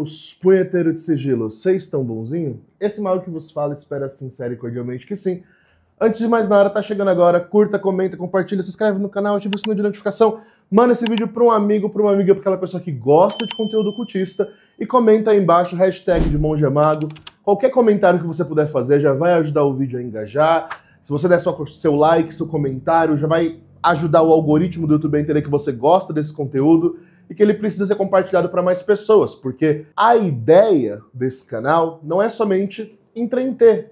meus punheteiros de sigilo, vocês estão bonzinho? Esse mago que vos fala espera sincero e cordialmente que sim. Antes de mais nada, tá chegando agora, curta, comenta, compartilha, se inscreve no canal, ativa o sininho de notificação, manda esse vídeo para um amigo, para uma amiga, para aquela pessoa que gosta de conteúdo ocultista e comenta aí embaixo, hashtag de Monge Mago. Qualquer comentário que você puder fazer já vai ajudar o vídeo a engajar. Se você der seu like, seu comentário, já vai ajudar o algoritmo do YouTube a entender que você gosta desse conteúdo e que ele precisa ser compartilhado para mais pessoas, porque a ideia desse canal não é somente entreter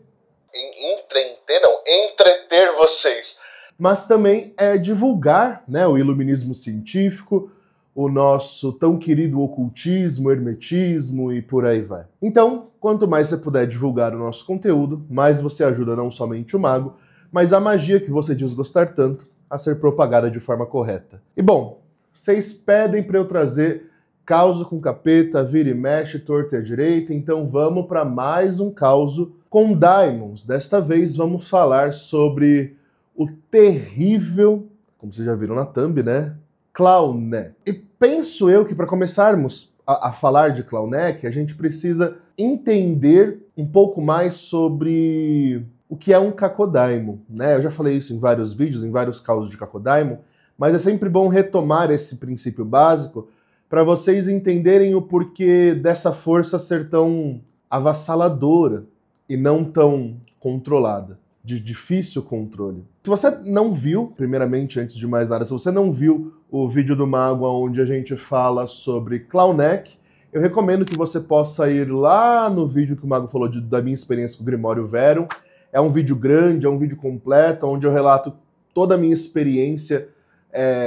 vocês, mas também é divulgar, né, o iluminismo científico, o nosso tão querido ocultismo, hermetismo e por aí vai. Então, quanto mais você puder divulgar o nosso conteúdo, mais você ajuda não somente o mago, mas a magia que você diz gostar tanto a ser propagada de forma correta. E bom, vocês pedem para eu trazer causo com capeta, vira e mexe, torta e à direita, então vamos para mais um causo com Daimons. Desta vez vamos falar sobre o terrível, como vocês já viram na thumb, né? Clauneck. E penso eu que para começarmos a falar de Clauneck, a gente precisa entender um pouco mais sobre o que é um Cacoddaimon, né? Eu já falei isso em vários vídeos, em vários causos de Cacoddaimon, mas é sempre bom retomar esse princípio básico para vocês entenderem o porquê dessa força ser tão avassaladora e não tão controlada, de difícil controle. Se você não viu, primeiramente, antes de mais nada, se você não viu o vídeo do Mago onde a gente fala sobre Clauneck, eu recomendo que você possa ir lá no vídeo que o Mago falou da minha experiência com o Grimório Verum. É um vídeo grande, é um vídeo completo, onde eu relato toda a minha experiência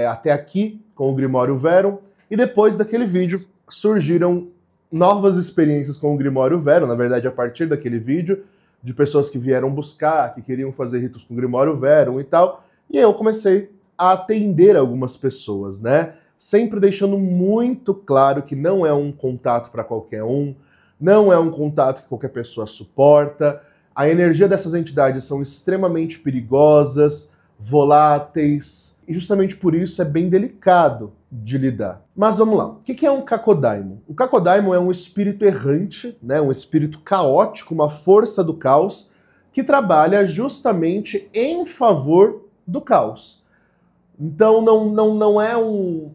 até aqui com o Grimório Verum, e depois daquele vídeo surgiram novas experiências com o Grimório Verum, na verdade a partir daquele vídeo, de pessoas que vieram buscar, que queriam fazer ritos com o Grimório Verum e tal, e aí eu comecei a atender algumas pessoas, né? Sempre deixando muito claro que não é um contato para qualquer um, não é um contato que qualquer pessoa suporta, a energia dessas entidades são extremamente perigosas, voláteis, e justamente por isso é bem delicado de lidar. Mas vamos lá, o que é um Cacoddaimon? O Cacoddaimon é um espírito errante, né, um espírito caótico, uma força do caos, que trabalha justamente em favor do caos. Então não é um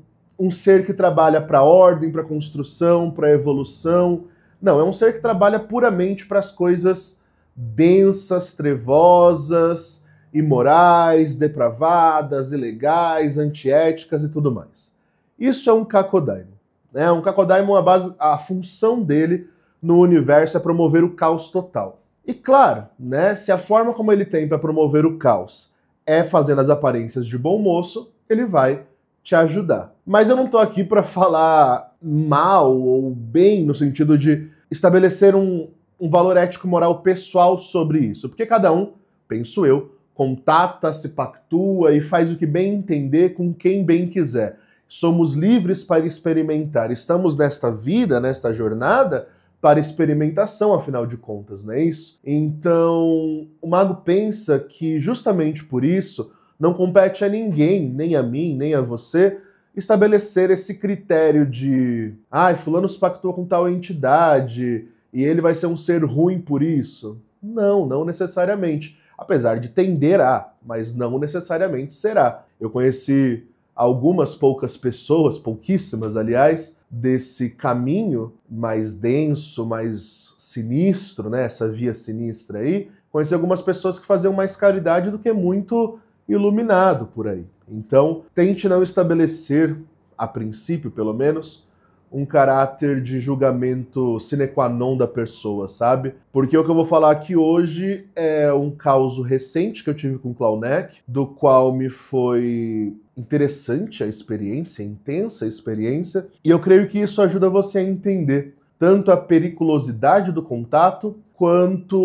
ser que trabalha para a ordem, para a construção, para a evolução. Não, é um ser que trabalha puramente para as coisas densas, trevosas, imorais, depravadas, ilegais, antiéticas e tudo mais. Isso é um Cacoddaimon. Né? Um Cacoddaimon, a função dele no universo é promover o caos total. E claro, né, se a forma como ele tem para promover o caos é fazendo as aparências de bom moço, ele vai te ajudar. Mas eu não estou aqui para falar mal ou bem no sentido de estabelecer um valor ético-moral pessoal sobre isso, porque cada um, penso eu, contata, se pactua e faz o que bem entender com quem bem quiser. Somos livres para experimentar. Estamos nesta vida, nesta jornada, para experimentação, afinal de contas, não é isso? Então, o mago pensa que justamente por isso não compete a ninguém, nem a mim, nem a você, estabelecer esse critério de fulano se pactuou com tal entidade e ele vai ser um ser ruim por isso. Não necessariamente. Apesar de tender a, mas não necessariamente será. Eu conheci algumas poucas pessoas, pouquíssimas aliás, desse caminho mais denso, mais sinistro, né, essa via sinistra aí. Conheci algumas pessoas que faziam mais caridade do que muito iluminado por aí. Então, tente não estabelecer, a princípio pelo menos, um caráter de julgamento sine qua non da pessoa, sabe? Porque o que eu vou falar aqui hoje é um caso recente que eu tive com Clauneck, do qual me foi interessante a experiência, intensa a experiência, e eu creio que isso ajuda você a entender tanto a periculosidade do contato, quanto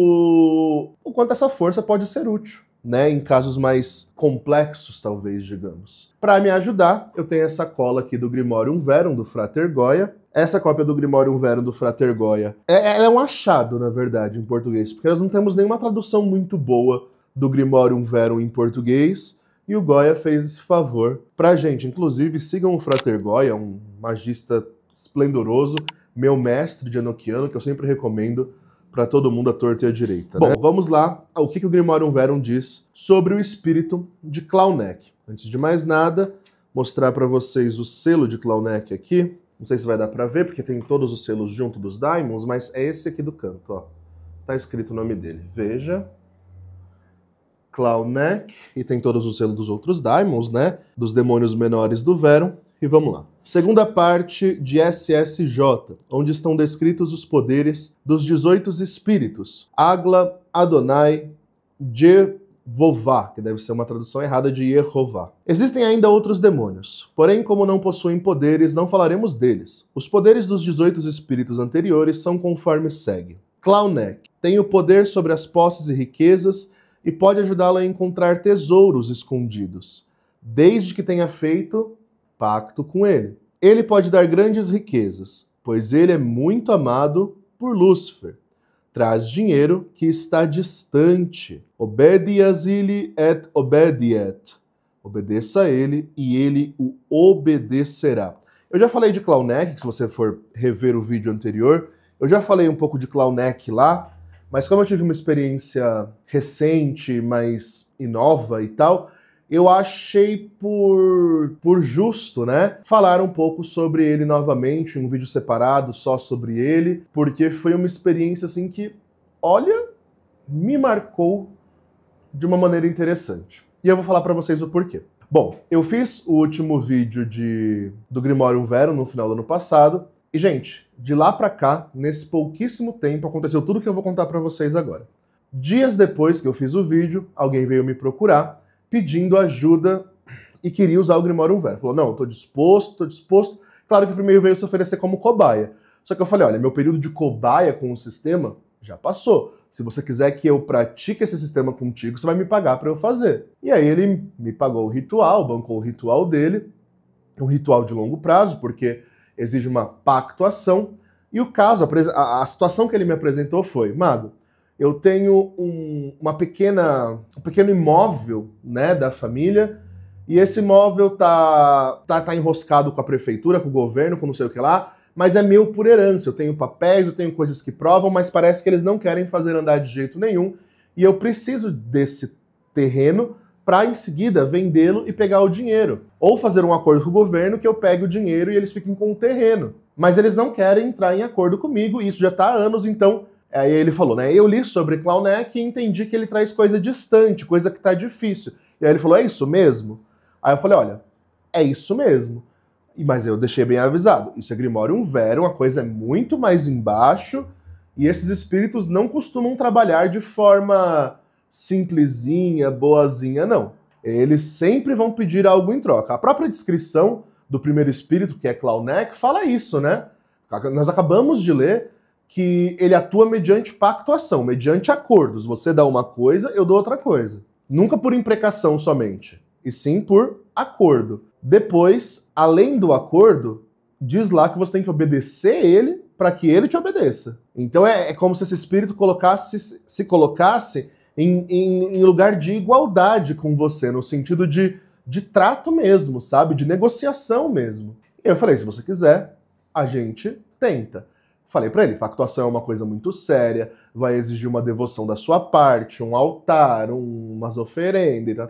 o quanto essa força pode ser útil, né, em casos mais complexos, talvez, digamos. Para me ajudar, eu tenho essa cola aqui do Grimorium Verum, do Frater Goya. Essa cópia do Grimorium Verum do Frater Goya é um achado, na verdade, em português, porque nós não temos nenhuma tradução muito boa do Grimorium Verum em português, e o Goya fez esse favor pra gente. Inclusive, sigam o Frater Goya, um magista esplendoroso, meu mestre de Enochiano, que eu sempre recomendo para todo mundo à torta e à direita. Bom, vamos lá ao que o Grimorium Verum diz sobre o espírito de Clauneck. Antes de mais nada, mostrar para vocês o selo de Clauneck aqui. Não sei se vai dar para ver, porque tem todos os selos junto dos Daimons, mas é esse aqui do canto, ó. Tá escrito o nome dele. Veja. Clauneck, e tem todos os selos dos outros Daimons, né? Dos demônios menores do Verum. E vamos lá. Segunda parte de SSJ, onde estão descritos os poderes dos 18 espíritos. Agla, Adonai, Jehová, que deve ser uma tradução errada de Yehová. Existem ainda outros demônios, porém, como não possuem poderes, não falaremos deles. Os poderes dos 18 espíritos anteriores são conforme segue. Clauneck tem o poder sobre as posses e riquezas e pode ajudá-lo a encontrar tesouros escondidos, desde que tenha feito pacto com ele. Ele pode dar grandes riquezas, pois ele é muito amado por Lúcifer. Traz dinheiro que está distante. Obedias ili et obediet. Obedeça a ele e ele o obedecerá. Eu já falei de Clauneck, se você for rever o vídeo anterior. Eu já falei um pouco de Clauneck lá, mas como eu tive uma experiência recente, mais nova e tal, eu achei por justo, né, falar um pouco sobre ele novamente, em um vídeo separado só sobre ele, porque foi uma experiência assim que, olha, me marcou de uma maneira interessante. E eu vou falar pra vocês o porquê. Bom, eu fiz o último vídeo do Grimorium Verum no final do ano passado, e gente, de lá pra cá, nesse pouquíssimo tempo, aconteceu tudo que eu vou contar pra vocês agora. Dias depois que eu fiz o vídeo, alguém veio me procurar, pedindo ajuda e queria usar o Grimorium Verum. Falou, não, eu tô disposto. Claro que primeiro veio se oferecer como cobaia. Só que eu falei, olha, meu período de cobaia com o sistema já passou. Se você quiser que eu pratique esse sistema contigo, você vai me pagar para eu fazer. E aí ele me pagou o ritual, bancou o ritual dele, um ritual de longo prazo, porque exige uma pactuação. E o caso, a situação que ele me apresentou foi, Mago, eu tenho um pequeno imóvel, né, da família, e esse imóvel tá enroscado com a prefeitura, com o governo, com não sei o que lá, mas é meu por herança. Eu tenho papéis, eu tenho coisas que provam, mas parece que eles não querem fazer andar de jeito nenhum, e eu preciso desse terreno para em seguida vendê-lo e pegar o dinheiro. Ou fazer um acordo com o governo que eu pegue o dinheiro e eles fiquem com o terreno. Mas eles não querem entrar em acordo comigo, e isso já está há anos, então... Aí ele falou, né, eu li sobre Clauneck e entendi que ele traz coisa distante, coisa que tá difícil. E aí ele falou, é isso mesmo? Aí eu falei, olha, é isso mesmo. Mas eu deixei bem avisado, isso é Grimorium Verum, a coisa é muito mais embaixo, e esses espíritos não costumam trabalhar de forma simplesinha, boazinha, não. Eles sempre vão pedir algo em troca. A própria descrição do primeiro espírito, que é Clauneck, fala isso, né? Nós acabamos de ler que ele atua mediante pactuação, mediante acordos. Você dá uma coisa, eu dou outra coisa. Nunca por imprecação somente, e sim por acordo. Depois, além do acordo, diz lá que você tem que obedecer ele para que ele te obedeça. Então é como se esse espírito se colocasse em lugar de igualdade com você, no sentido de trato mesmo, sabe? De negociação mesmo. E eu falei, se você quiser, a gente tenta. Falei pra ele, pactuação é uma coisa muito séria, vai exigir uma devoção da sua parte, um altar, umas oferendas,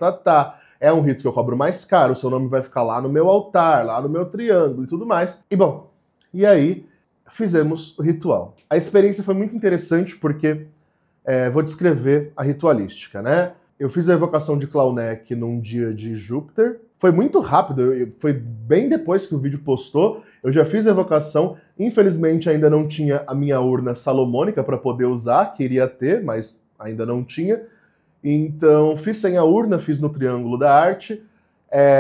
É um rito que eu cobro mais caro, o seu nome vai ficar lá no meu altar, lá no meu triângulo e tudo mais. E bom, e aí fizemos o ritual. A experiência foi muito interessante porque, vou descrever a ritualística, né? Eu fiz a evocação de Clauneck num dia de Júpiter. Foi muito rápido, foi bem depois que o vídeo postou. Eu já fiz a evocação, infelizmente ainda não tinha a minha urna salomônica para poder usar, queria ter, mas ainda não tinha. Então fiz sem a urna, fiz no Triângulo da Arte.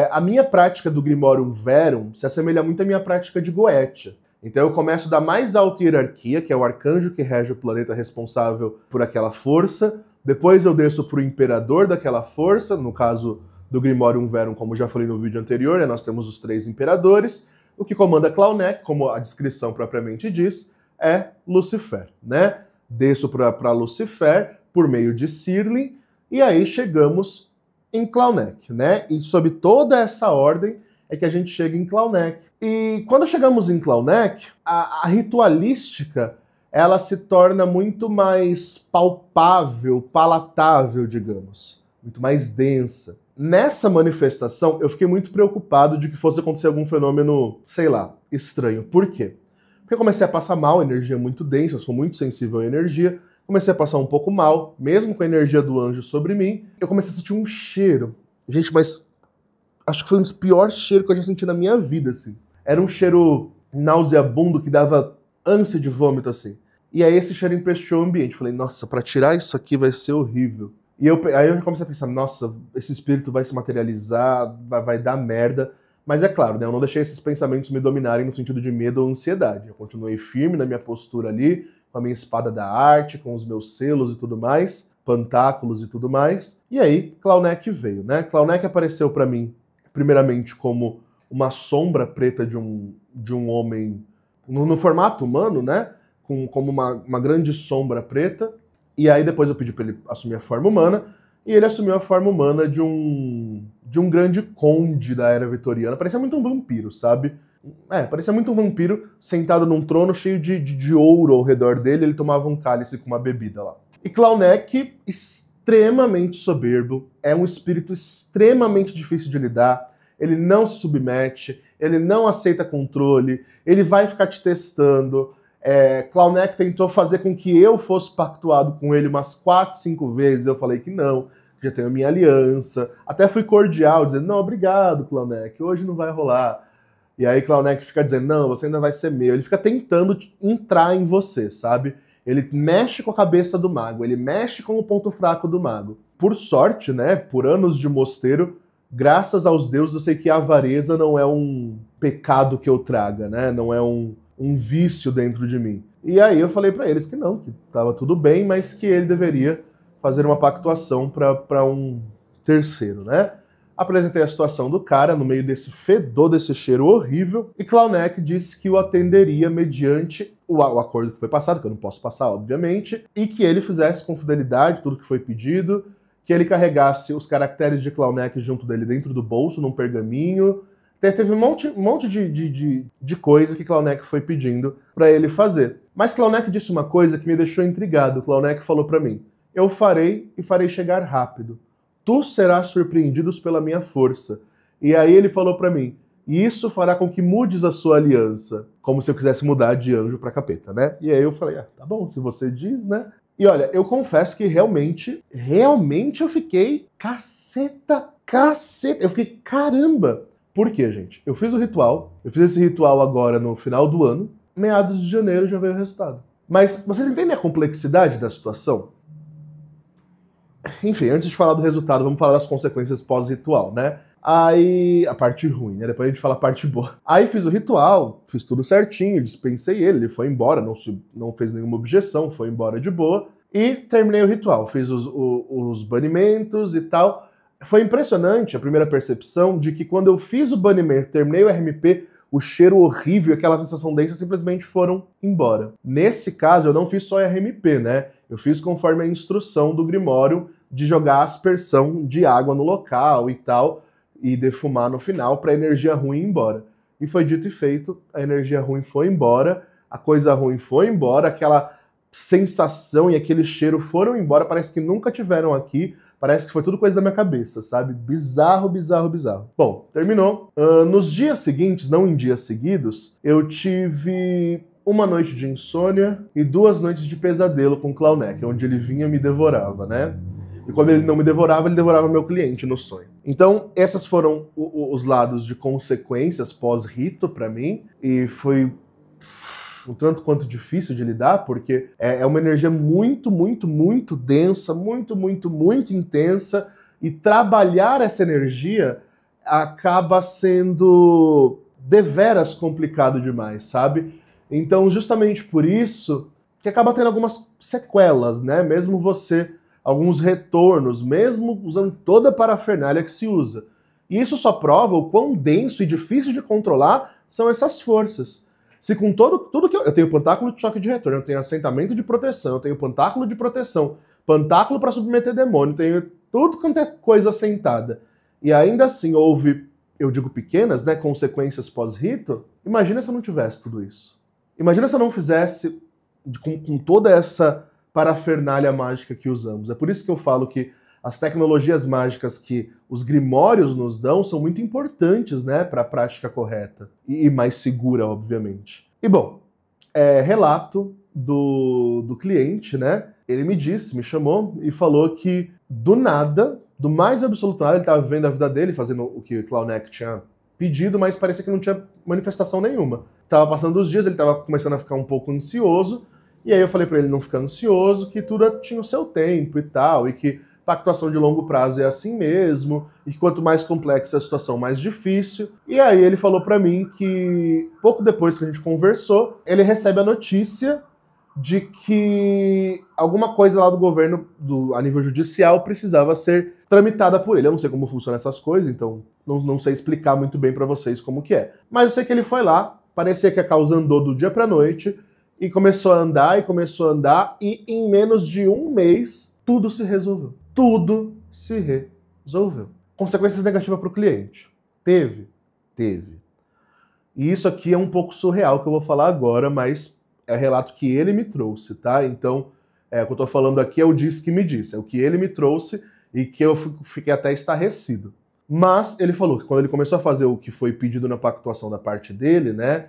A minha prática do Grimorium Verum se assemelha muito à minha prática de Goetia. Então eu começo da mais alta hierarquia, que é o arcanjo que rege o planeta responsável por aquela força. Depois eu desço para o imperador daquela força, no caso do Grimorium Verum, como já falei no vídeo anterior, né, nós temos os 3 imperadores. O que comanda Clauneck, como a descrição propriamente diz, é Lucifer, né? Desço para Lucifer por meio de Sirlin, e aí chegamos em Clauneck, né? E sob toda essa ordem, é que a gente chega em Clauneck. E quando chegamos em Clauneck, a ritualística ela se torna muito mais palpável, palatável, digamos, muito mais densa. Nessa manifestação, eu fiquei muito preocupado de que fosse acontecer algum fenômeno, sei lá, estranho. Por quê? Porque eu comecei a passar mal, energia muito densa, eu sou muito sensível à energia, comecei a passar um pouco mal, mesmo com a energia do anjo sobre mim, eu comecei a sentir um cheiro. Gente, mas acho que foi um dos piores cheiros que eu já senti na minha vida, assim. Era um cheiro nauseabundo que dava ânsia de vômito, assim. E aí esse cheiro empesteou o ambiente. Falei, nossa, pra tirar isso aqui vai ser horrível. E aí eu comecei a pensar, nossa, esse espírito vai se materializar, vai dar merda. Mas é claro, né, eu não deixei esses pensamentos me dominarem no sentido de medo ou ansiedade. Eu continuei firme na minha postura ali, com a minha espada da arte, com os meus selos e tudo mais, pantáculos e tudo mais. E aí, Clauneck veio, né? Clauneck apareceu pra mim, primeiramente, como uma sombra preta de um homem no formato humano, né? Como uma grande sombra preta. E aí depois eu pedi pra ele assumir a forma humana, e ele assumiu a forma humana de um grande conde da era vitoriana. Parecia muito um vampiro, sabe? Parecia muito um vampiro sentado num trono cheio de ouro ao redor dele, ele tomava um cálice com uma bebida lá. E Clauneck, extremamente soberbo, é um espírito extremamente difícil de lidar, ele não se submete, ele não aceita controle, ele vai ficar te testando. Clauneck tentou fazer com que eu fosse pactuado com ele umas 4, 5 vezes, eu falei que não, já tenho a minha aliança, até fui cordial, dizendo, não, obrigado, Clauneck, hoje não vai rolar. E aí Clauneck fica dizendo, não, você ainda vai ser meu, ele fica tentando entrar em você, sabe? Ele mexe com a cabeça do mago, ele mexe com o ponto fraco do mago. Por sorte, né, por anos de mosteiro, graças aos deuses eu sei que a avareza não é um pecado que eu traga, né, não é um vício dentro de mim. E aí eu falei pra eles que não, que tava tudo bem, mas que ele deveria fazer uma pactuação para um terceiro, né? Apresentei a situação do cara no meio desse fedor, desse cheiro horrível, e Clauneck disse que o atenderia mediante o acordo que foi passado, que eu não posso passar, obviamente, e que ele fizesse com fidelidade tudo que foi pedido, que ele carregasse os caracteres de Clauneck junto dele dentro do bolso, num pergaminho. Teve um monte de coisa que Clauneck foi pedindo para ele fazer. Mas Clauneck disse uma coisa que me deixou intrigado. Clauneck falou para mim, eu farei e farei chegar rápido. Tu serás surpreendidos pela minha força. E aí ele falou para mim, e isso fará com que mudes a sua aliança. Como se eu quisesse mudar de anjo para capeta, né? E aí eu falei, tá bom, se você diz, né? E olha, eu confesso que realmente eu fiquei caceta. Eu fiquei caramba. Por quê, gente? Eu fiz esse ritual agora no final do ano, meados de janeiro já veio o resultado. Mas vocês entendem a complexidade da situação? Enfim, antes de falar do resultado, vamos falar das consequências pós-ritual, né? Aí, a parte ruim, né? Depois a gente fala a parte boa. Aí fiz o ritual, fiz tudo certinho, dispensei ele foi embora, não fez nenhuma objeção, foi embora de boa. E terminei o ritual, fiz os banimentos e tal. Foi impressionante a primeira percepção de que quando eu fiz o banimento, terminei o RMP, o cheiro horrível, aquela sensação densa simplesmente foram embora. Nesse caso, eu não fiz só RMP, né? Eu fiz conforme a instrução do Grimório de jogar aspersão de água no local e tal, e defumar no final para a energia ruim ir embora. E foi dito e feito, a energia ruim foi embora, a coisa ruim foi embora, aquela sensação e aquele cheiro foram embora, parece que nunca tiveram aqui, parece que foi tudo coisa da minha cabeça, sabe? Bizarro, bizarro, bizarro. Bom, terminou. Nos dias seguintes, não em dias seguidos, eu tive uma noite de insônia e 2 noites de pesadelo com Clauneck, onde ele vinha e me devorava, né? E quando ele não me devorava, ele devorava meu cliente no sonho. Então, esses foram os lados de consequências pós-rito pra mim, e foi um tanto quanto difícil de lidar, porque é uma energia muito, muito, muito densa, muito, muito, muito intensa, e trabalhar essa energia acaba sendo deveras complicado demais, sabe? Então, justamente por isso, que acaba tendo algumas sequelas, né? Mesmo você, alguns retornos, mesmo usando toda a parafernália que se usa. E isso só prova o quão denso e difícil de controlar são essas forças. Se com tudo que eu tenho pantáculo de choque de retorno, eu tenho assentamento de proteção, eu tenho pantáculo de proteção, pantáculo para submeter demônio, tenho tudo quanto é coisa assentada. E ainda assim houve eu digo pequenas, né, consequências pós-rito, imagina se eu não tivesse tudo isso. Imagina se eu não fizesse com toda essa parafernália mágica que usamos. É por isso que eu falo que as tecnologias mágicas que os grimórios nos dão são muito importantes, né, para a prática correta e mais segura, obviamente. E bom, relato do cliente, né? Ele me chamou e falou que do nada, do mais absoluto nada, ele estava vivendo a vida dele, fazendo o que o Clauneck tinha pedido, mas parecia que não tinha manifestação nenhuma. Tava passando os dias, ele estava começando a ficar um pouco ansioso, e aí eu falei para ele não ficar ansioso, que tudo tinha o seu tempo e tal, e que pactuação de longo prazo é assim mesmo, e que quanto mais complexa a situação, mais difícil. E aí ele falou para mim que, pouco depois que a gente conversou, ele recebe a notícia de que alguma coisa lá do governo, a nível judicial, precisava ser tramitada por ele. Eu não sei como funcionam essas coisas, então não sei explicar muito bem para vocês como que é. Mas eu sei que ele foi lá, parecia que a causa andou do dia pra noite, e começou a andar, e em menos de um mês, tudo se resolveu. Tudo se resolveu. Consequências negativas para o cliente? Teve? Teve. E isso aqui é um pouco surreal que eu vou falar agora, mas é relato que ele me trouxe, tá? Então, o que eu tô falando aqui é o disse que me disse, é o que ele me trouxe e que eu fiquei até estarrecido. Mas ele falou que quando ele começou a fazer o que foi pedido na pactuação da parte dele, né?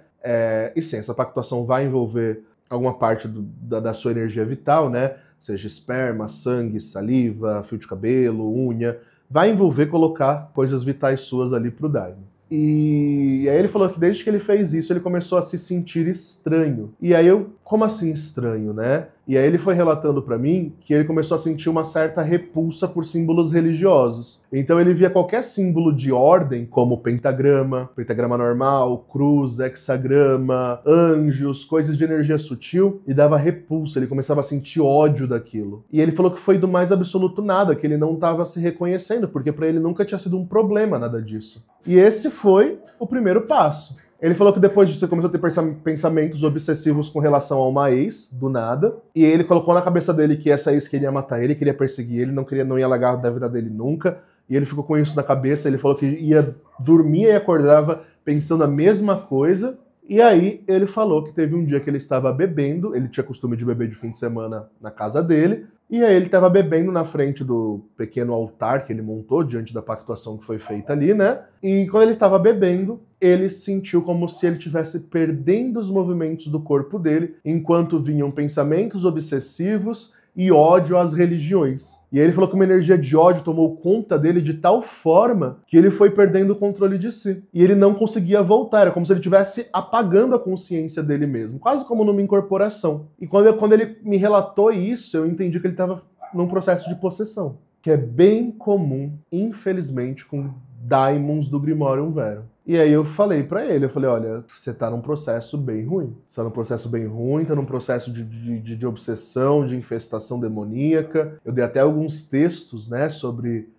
E sim, essa pactuação vai envolver alguma parte da sua energia vital, né? Seja esperma, sangue, saliva, fio de cabelo, unha, vai envolver colocar coisas vitais suas ali pro Daimon. E aí ele falou que desde que ele fez isso, ele começou a se sentir estranho. E aí como assim estranho, né? E aí ele foi relatando pra mim que ele começou a sentir uma certa repulsa por símbolos religiosos. Então ele via qualquer símbolo de ordem, como pentagrama normal, cruz, hexagrama, anjos, coisas de energia sutil, e dava repulsa, ele começava a sentir ódio daquilo. E ele falou que foi do mais absoluto nada, que ele não estava se reconhecendo, porque pra ele nunca tinha sido um problema nada disso. E esse foi o primeiro passo. Ele falou que depois disso ele começou a ter pensamentos obsessivos com relação a uma ex, do nada, e ele colocou na cabeça dele que essa ex queria matar ele, queria perseguir ele, não ia largar da vida dele nunca, e ele ficou com isso na cabeça, ele falou que ia dormir e acordava pensando a mesma coisa, e aí ele falou que teve um dia que ele estava bebendo, ele tinha costume de beber de fim de semana na casa dele, e aí ele estava bebendo na frente do pequeno altar que ele montou diante da pactuação que foi feita ali, né? E quando ele estava bebendo, ele sentiu como se ele estivesse perdendo os movimentos do corpo dele, enquanto vinham pensamentos obsessivos e ódio às religiões. E aí ele falou que uma energia de ódio tomou conta dele de tal forma que ele foi perdendo o controle de si. E ele não conseguia voltar, era como se ele estivesse apagando a consciência dele mesmo, quase como numa incorporação. E quando ele me relatou isso, eu entendi que ele estava num processo de possessão, que é bem comum, infelizmente, com daimons do Grimorium Verum. E aí eu falei pra ele, olha, você tá num processo bem ruim. Você tá num processo bem ruim, tá num processo de obsessão, de infestação demoníaca. Eu dei até alguns textos, né, sobre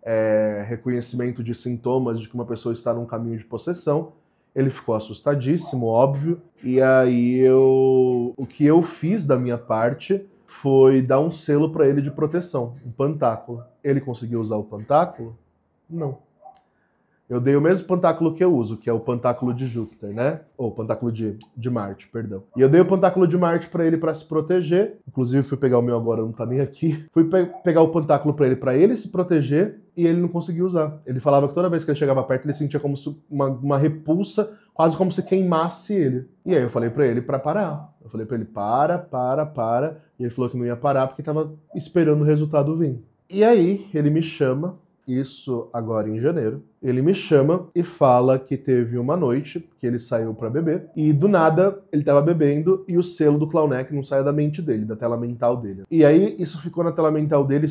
reconhecimento de sintomas de que uma pessoa está num caminho de possessão. Ele ficou assustadíssimo, óbvio. E aí o que eu fiz da minha parte foi dar um selo pra ele de proteção, um pantáculo. Ele conseguiu usar o pantáculo? Não. Eu dei o mesmo pantáculo que eu uso, que é o pantáculo de Júpiter, né? Ou pantáculo de Marte, perdão. E eu dei o pantáculo de Marte pra ele pra se proteger. Inclusive fui pegar o meu agora, não tá nem aqui. Fui pegar o pantáculo pra ele se proteger, e ele não conseguiu usar. Ele falava que toda vez que ele chegava perto, ele sentia como se uma repulsa, quase como se queimasse ele. E aí eu falei pra ele pra parar. Eu falei pra ele, para. E ele falou que não ia parar porque tava esperando o resultado vir. E aí ele me chama, isso agora em janeiro, ele me chama e fala que teve uma noite que ele saiu pra beber e do nada ele tava bebendo e o selo do Clauneck não saia da mente dele, da tela mental dele. E aí isso ficou na tela mental dele,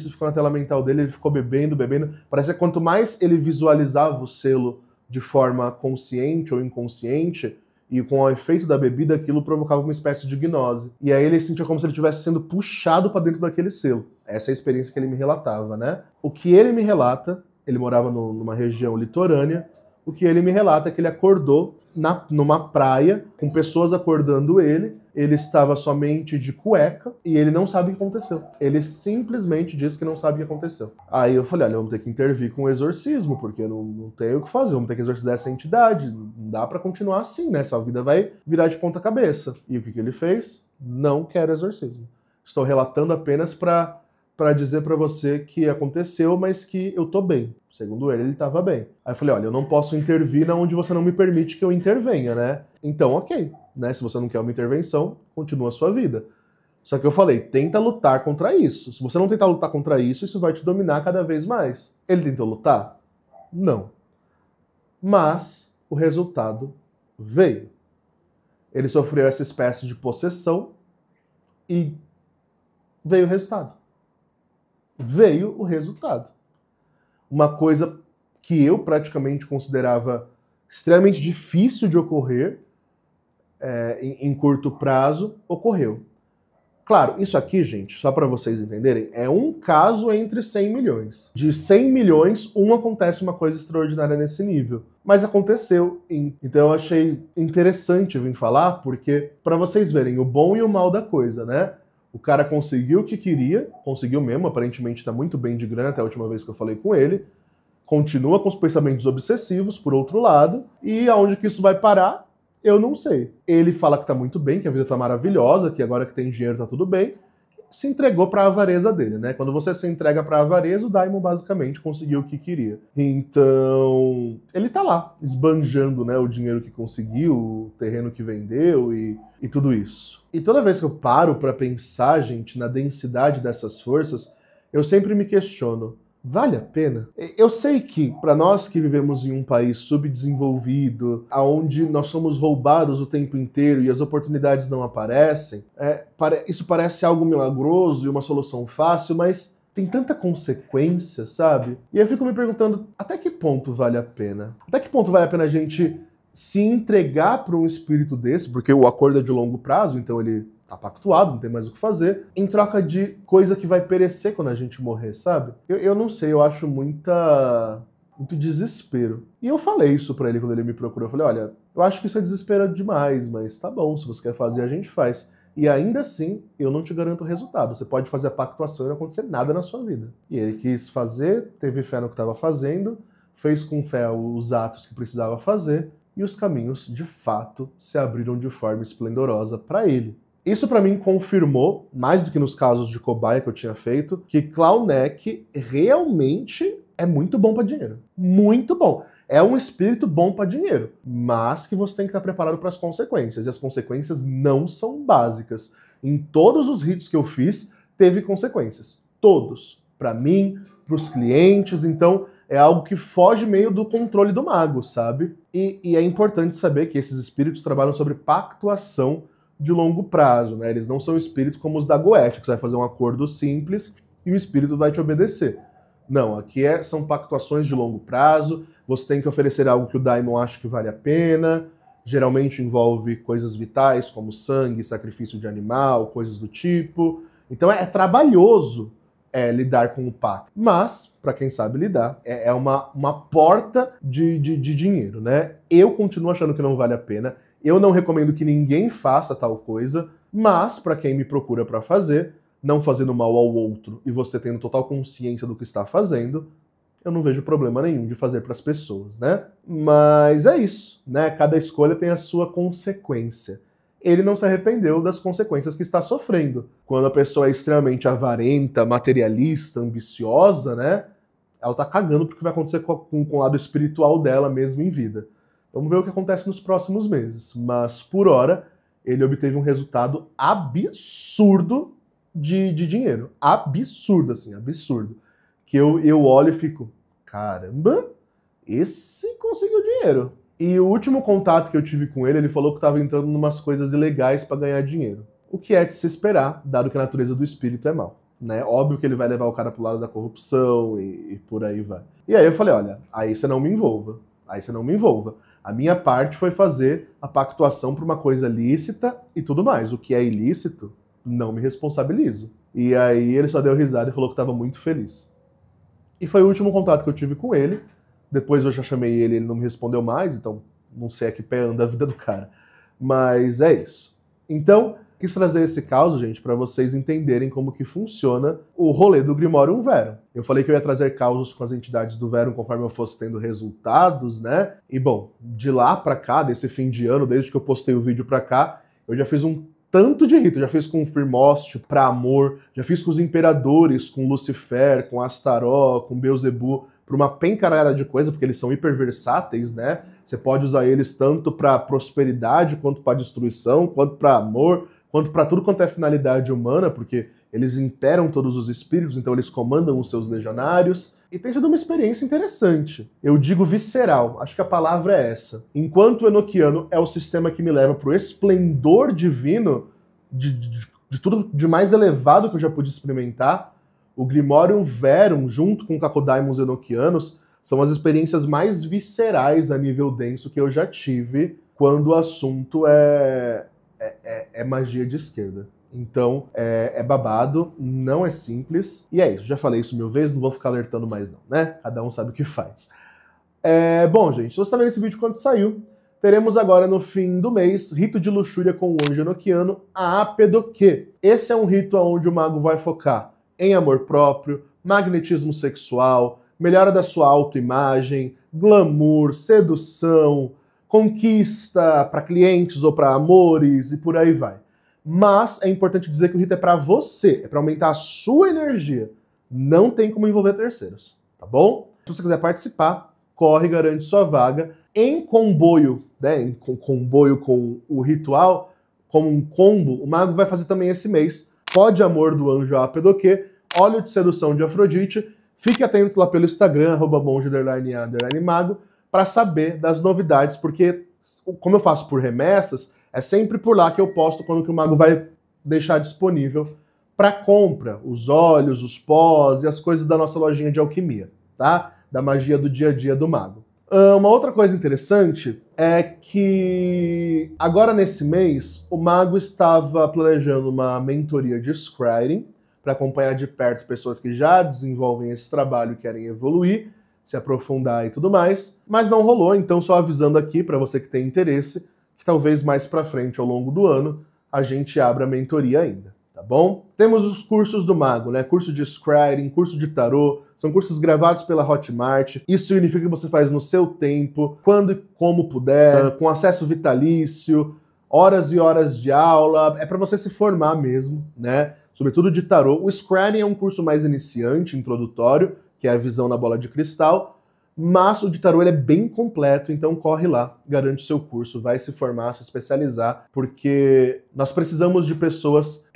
ele ficou bebendo, parece que quanto mais ele visualizava o selo de forma consciente ou inconsciente, e com o efeito da bebida, aquilo provocava uma espécie de gnose. E aí ele sentia como se ele estivesse sendo puxado para dentro daquele selo. Essa é a experiência que ele me relatava, né? O que ele me relata, ele morava numa região litorânea, O que ele me relata é que ele acordou numa praia, com pessoas acordando ele estava somente de cueca e ele não sabe o que aconteceu. Ele simplesmente disse que não sabe o que aconteceu. Aí eu falei, olha, vamos ter que intervir com o exorcismo, porque eu não tenho o que fazer, vamos ter que exorcizar essa entidade, não dá pra continuar assim, né? Essa vida vai virar de ponta cabeça. E o que ele fez? Não quero exorcismo. Estou relatando apenas pra dizer pra você que aconteceu, mas que eu tô bem. Segundo ele estava bem. Aí eu falei, olha, eu não posso intervir na onde você não me permite que eu intervenha, né? Então, ok, né? Se você não quer uma intervenção, continua a sua vida. Só que eu falei, tenta lutar contra isso. Se você não tentar lutar contra isso, isso vai te dominar cada vez mais. Ele tentou lutar? Não. Mas o resultado veio. Ele sofreu essa espécie de possessão e veio o resultado. Veio o resultado. Uma coisa que eu praticamente considerava extremamente difícil de ocorrer em curto prazo, ocorreu. Claro, isso aqui, gente, só para vocês entenderem, é um caso entre 100 milhões. De 100 milhões, acontece uma coisa extraordinária nesse nível. Mas aconteceu. Então eu achei interessante vir falar, porque para vocês verem o bom e o mal da coisa, né? O cara conseguiu o que queria, conseguiu mesmo, aparentemente está muito bem de grana até a última vez que eu falei com ele, continua com os pensamentos obsessivos, por outro lado, e aonde que isso vai parar, eu não sei. Ele fala que tá muito bem, que a vida tá maravilhosa, que agora que tem dinheiro tá tudo bem, se entregou pra avareza dele, né? Quando você se entrega pra avareza, o Daimon basicamente conseguiu o que queria. Então, ele tá lá, esbanjando, né, o dinheiro que conseguiu, o terreno que vendeu e tudo isso. E toda vez que eu paro pra pensar, gente, na densidade dessas forças, eu sempre me questiono, vale a pena? Eu sei que, para nós que vivemos em um país subdesenvolvido, onde nós somos roubados o tempo inteiro e as oportunidades não aparecem, isso parece algo milagroso e uma solução fácil, mas tem tanta consequência, sabe? E eu fico me perguntando, até que ponto vale a pena? Até que ponto vale a pena a gente se entregar para um espírito desse, porque o acordo é de longo prazo, então ele tá pactuado, não tem mais o que fazer, em troca de coisa que vai perecer quando a gente morrer, sabe? Eu não sei, eu acho muito desespero. E eu falei isso pra ele quando ele me procurou, eu falei, olha, eu acho que isso é desespero demais, mas tá bom, se você quer fazer, a gente faz. E ainda assim, eu não te garanto o resultado. Você pode fazer a pactuação e não acontecer nada na sua vida. E ele quis fazer, teve fé no que estava fazendo, fez com fé os atos que precisava fazer, e os caminhos, de fato, se abriram de forma esplendorosa para ele. Isso para mim confirmou, mais do que nos casos de cobaia que eu tinha feito, que Clauneck realmente é muito bom para dinheiro. Muito bom. É um espírito bom para dinheiro, mas que você tem que estar preparado para as consequências. E as consequências não são básicas. Em todos os ritos que eu fiz, teve consequências. Todos. Para mim, para os clientes. Então, é algo que foge meio do controle do mago, sabe? E é importante saber que esses espíritos trabalham sobre pactuação de longo prazo, né? Eles não são espíritos como os da Goethe, que você vai fazer um acordo simples e o espírito vai te obedecer. Não, aqui são pactuações de longo prazo, você tem que oferecer algo que o Daimon acha que vale a pena, geralmente envolve coisas vitais como sangue, sacrifício de animal, coisas do tipo. Então é trabalhoso lidar com o pacto, mas, para quem sabe lidar, é uma porta de dinheiro, né? Eu continuo achando que não vale a pena. Eu não recomendo que ninguém faça tal coisa, mas para quem me procura para fazer, não fazendo mal ao outro e você tendo total consciência do que está fazendo, eu não vejo problema nenhum de fazer para as pessoas, né? Mas é isso, né? Cada escolha tem a sua consequência. Ele não se arrependeu das consequências que está sofrendo. Quando a pessoa é extremamente avarenta, materialista, ambiciosa, né? Ela tá cagando porque vai acontecer com o lado espiritual dela mesmo em vida. Vamos ver o que acontece nos próximos meses. Mas, por hora, ele obteve um resultado absurdo de dinheiro. Absurdo, assim, absurdo. Que eu olho e fico, caramba, esse conseguiu dinheiro. E o último contato que eu tive com ele falou que estava entrando em umas coisas ilegais para ganhar dinheiro. O que é de se esperar, dado que a natureza do espírito é mal. Né? Óbvio que ele vai levar o cara pro lado da corrupção e por aí vai. E aí eu falei, olha, aí você não me envolva. Aí você não me envolva. A minha parte foi fazer a pactuação para uma coisa lícita e tudo mais. O que é ilícito, não me responsabilizo. E aí ele só deu risada e falou que estava muito feliz. E foi o último contato que eu tive com ele. Depois eu já chamei ele não me respondeu mais, então não sei a que pé anda a vida do cara. Mas é isso. Então, quis trazer esse caso, gente, para vocês entenderem como que funciona o rolê do Grimorium Verum. Eu falei que eu ia trazer causos com as entidades do Verum conforme eu fosse tendo resultados, né? E bom, de lá pra cá, desse fim de ano, desde que eu postei o vídeo pra cá, eu já fiz um tanto de rito. Já fiz com Firmóstio, pra amor, já fiz com os imperadores, com Lucifer, com Astaró, com Beelzebu, por uma pencarada de coisa, porque eles são hiper versáteis, né? Você pode usar eles tanto pra prosperidade, quanto pra destruição, quanto pra amor, quanto para tudo quanto é finalidade humana, porque eles imperam todos os espíritos, então eles comandam os seus legionários. E tem sido uma experiência interessante. Eu digo visceral, acho que a palavra é essa. Enquanto o Enochiano é o sistema que me leva para o esplendor divino de tudo de mais elevado que eu já pude experimentar, o Grimorium Verum, junto com o Cacodaimons Enochianos, são as experiências mais viscerais a nível denso que eu já tive quando o assunto é magia de esquerda. Então, é babado, não é simples. E é isso, já falei isso 1000 vezes, não vou ficar alertando mais não, né? Cada um sabe o que faz. Bom, gente, se você está vendo esse vídeo quando saiu, teremos agora no fim do mês Rito de Luxúria com o Anjo Enochiano, a Apedoque. Esse é um rito onde o mago vai focar em amor próprio, magnetismo sexual, melhora da sua autoimagem, glamour, sedução, conquista para clientes ou para amores e por aí vai. Mas é importante dizer que o rito é para você, é para aumentar a sua energia. Não tem como envolver terceiros, tá bom? Se você quiser participar, corre e garante sua vaga em comboio, né? Em comboio com o ritual, como um combo, o mago vai fazer também esse mês. Pó de amor do anjo Apedoque, óleo de sedução de Afrodite. Fique atento lá pelo Instagram, @monge_mago, para saber das novidades, porque como eu faço por remessas, é sempre por lá que eu posto quando que o mago vai deixar disponível para compra, os óleos, os pós e as coisas da nossa lojinha de alquimia, tá? Da magia do dia a dia do mago. Uma outra coisa interessante é que agora nesse mês o mago estava planejando uma mentoria de Scrying para acompanhar de perto pessoas que já desenvolvem esse trabalho e querem evoluir, se aprofundar e tudo mais, mas não rolou, então só avisando aqui para você que tem interesse, que talvez mais para frente ao longo do ano a gente abra a mentoria ainda, tá bom? Temos os cursos do mago, né? Curso de Scrying, curso de tarô, são cursos gravados pela Hotmart. Isso significa que você faz no seu tempo, quando e como puder, com acesso vitalício, horas e horas de aula, é para você se formar mesmo, né? Sobretudo de tarô. O Scrying é um curso mais iniciante, introdutório, que é a visão na bola de cristal, mas o de tarô ele é bem completo, então corre lá, garante o seu curso, vai se formar, se especializar, porque nós precisamos de pessoas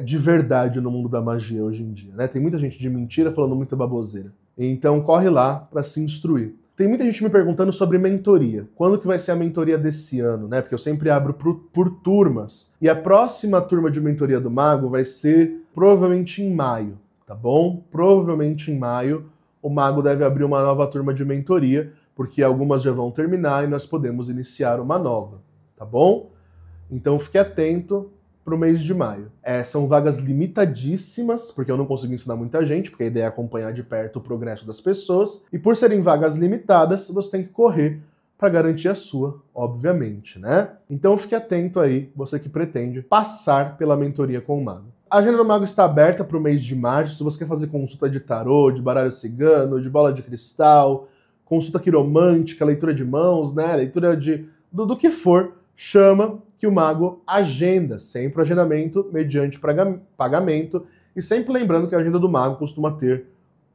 de verdade no mundo da magia hoje em dia, né? Tem muita gente de mentira falando muita baboseira. Então corre lá para se instruir. Tem muita gente me perguntando sobre mentoria. Quando que vai ser a mentoria desse ano, né? Porque eu sempre abro por turmas. E a próxima turma de mentoria do mago vai ser provavelmente em maio, tá bom? Provavelmente em maio o mago deve abrir uma nova turma de mentoria, porque algumas já vão terminar e nós podemos iniciar uma nova, tá bom? Então fique atento para o mês de maio. São vagas limitadíssimas, porque eu não consigo ensinar muita gente, porque a ideia é acompanhar de perto o progresso das pessoas, e por serem vagas limitadas, você tem que correr para garantir a sua, obviamente, né? Então fique atento aí, você que pretende passar pela mentoria com o mago. A agenda do mago está aberta para o mês de março. Se você quer fazer consulta de tarô, de baralho cigano, de bola de cristal, consulta quiromântica, leitura de mãos, né? Leitura do que for, chama que o mago agenda. Sempre agendamento mediante pagamento. E sempre lembrando que a agenda do mago costuma ter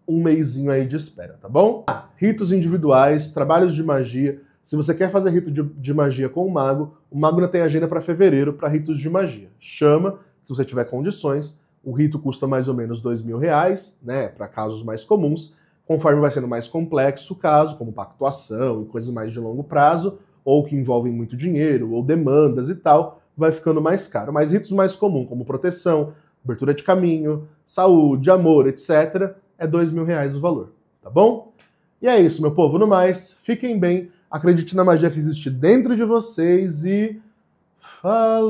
um mesinho aí de espera, tá bom? Ritos individuais, trabalhos de magia. Se você quer fazer rito de magia com o mago ainda tem agenda para fevereiro para ritos de magia. Chama. Se você tiver condições, o rito custa mais ou menos R$2.000, né, para casos mais comuns. Conforme vai sendo mais complexo o caso, como pactuação e coisas mais de longo prazo, ou que envolvem muito dinheiro, ou demandas e tal, vai ficando mais caro. Mas ritos mais comuns, como proteção, abertura de caminho, saúde, amor, etc., é R$2.000 o valor, tá bom? E é isso, meu povo. No mais, fiquem bem, acredite na magia que existe dentro de vocês e... Falou!